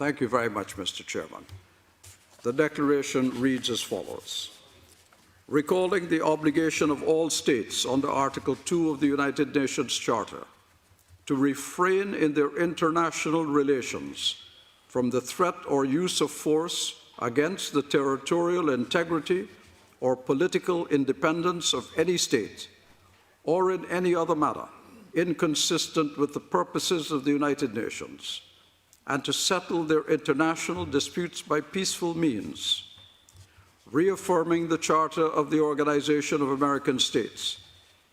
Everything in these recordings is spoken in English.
Thank you very much, Mr. Chairman. The declaration reads as follows. Recalling the obligation of all states under Article 2 of the United Nations Charter to refrain in their international relations from the threat or use of force against the territorial integrity or political independence of any state or in any other manner inconsistent with the purposes of the United Nations, and to settle their international disputes by peaceful means, reaffirming the Charter of the Organization of American States,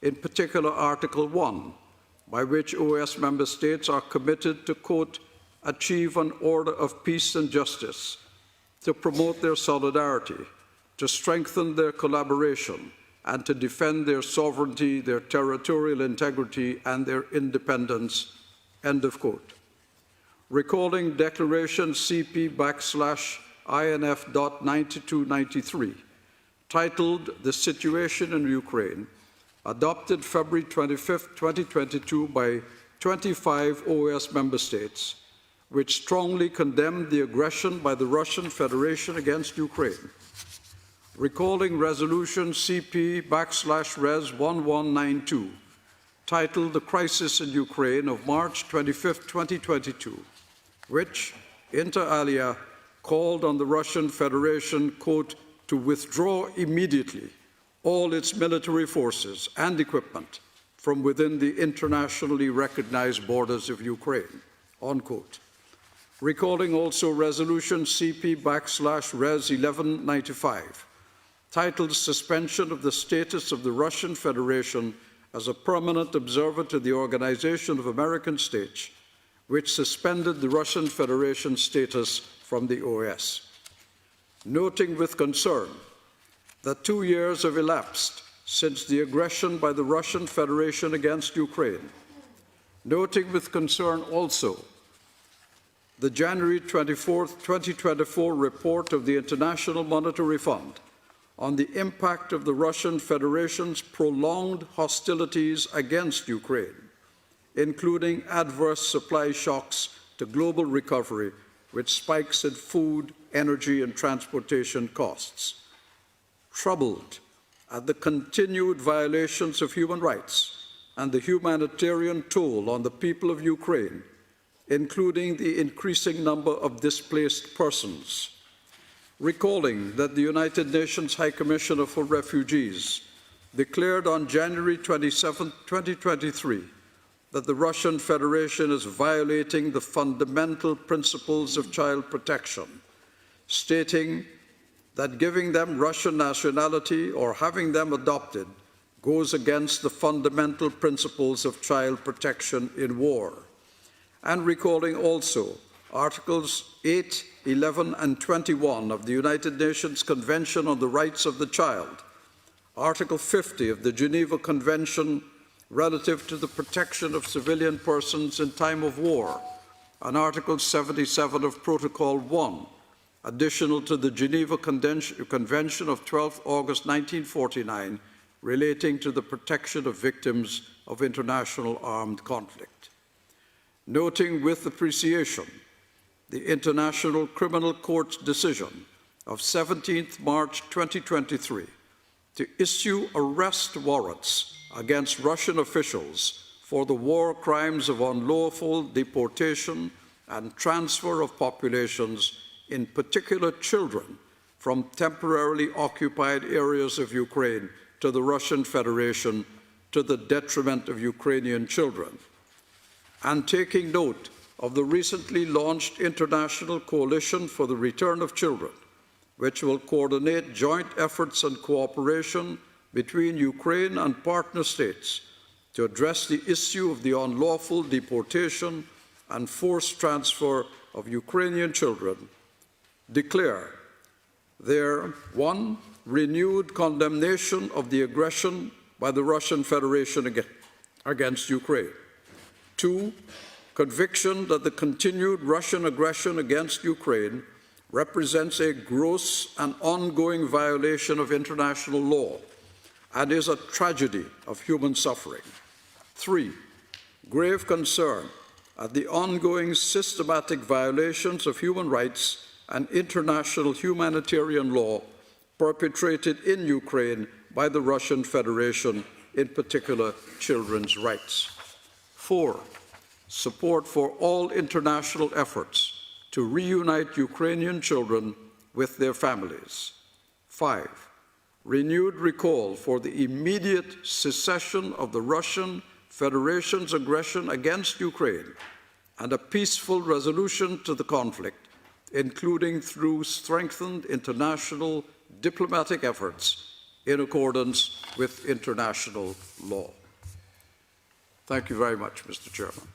in particular Article 1, by which OAS member states are committed to, quote, achieve an order of peace and justice, to promote their solidarity, to strengthen their collaboration, and to defend their sovereignty, their territorial integrity, and their independence, end of quote. Recalling Declaration CP/INF.9293, titled The Situation in Ukraine, adopted February 25, 2022 by 25 OAS member states, which strongly condemned the aggression by the Russian Federation against Ukraine. Recalling Resolution CP/Res 1192, titled The Crisis in Ukraine of March 25, 2022, which, inter alia, called on the Russian Federation, quote, to withdraw immediately all its military forces and equipment from within the internationally recognized borders of Ukraine, unquote. Recalling also Resolution CP/Res 1195, titled Suspension of the Status of the Russian Federation as a Permanent Observer to the Organization of American States, which suspended the Russian Federation status from the OAS. Noting with concern that 2 years have elapsed since the aggression by the Russian Federation against Ukraine. Noting with concern also the January 24, 2024 report of the International Monetary Fund on the impact of the Russian Federation's prolonged hostilities against Ukraine, including adverse supply shocks to global recovery with spikes in food, energy, and transportation costs. Troubled at the continued violations of human rights and the humanitarian toll on the people of Ukraine, including the increasing number of displaced persons. Recalling that the United Nations High Commissioner for Refugees declared on January 27, 2023, that the Russian Federation is violating the fundamental principles of child protection, stating that giving them Russian nationality or having them adopted goes against the fundamental principles of child protection in war. And recalling also Articles 8, 11, and 21 of the United Nations Convention on the Rights of the Child, Article 50 of the Geneva Convention relative to the protection of civilian persons in time of war, and Article 77 of Protocol 1, additional to the Geneva Convention of 12 August 1949, relating to the protection of victims of international armed conflict. Noting with appreciation the International Criminal Court's decision of 17th March 2023 to issue arrest warrants against Russian officials for the war crimes of unlawful deportation and transfer of populations, in particular children, from temporarily occupied areas of Ukraine to the Russian Federation to the detriment of Ukrainian children. And taking note of the recently launched International Coalition for the Return of Children, which will coordinate joint efforts and cooperation between Ukraine and partner states to address the issue of the unlawful deportation and forced transfer of Ukrainian children, declare their, 1, renewed condemnation of the aggression by the Russian Federation against Ukraine, 2, conviction that the continued Russian aggression against Ukraine represents a gross and ongoing violation of international law and is a tragedy of human suffering. 3, grave concern at the ongoing systematic violations of human rights and international humanitarian law perpetrated in Ukraine by the Russian Federation, in particular children's rights. 4, support for all international efforts to reunite Ukrainian children with their families. 5, renewed recall for the immediate cessation of the Russian Federation's aggression against Ukraine and a peaceful resolution to the conflict, including through strengthened international diplomatic efforts in accordance with international law. Thank you very much, Mr. Chairman.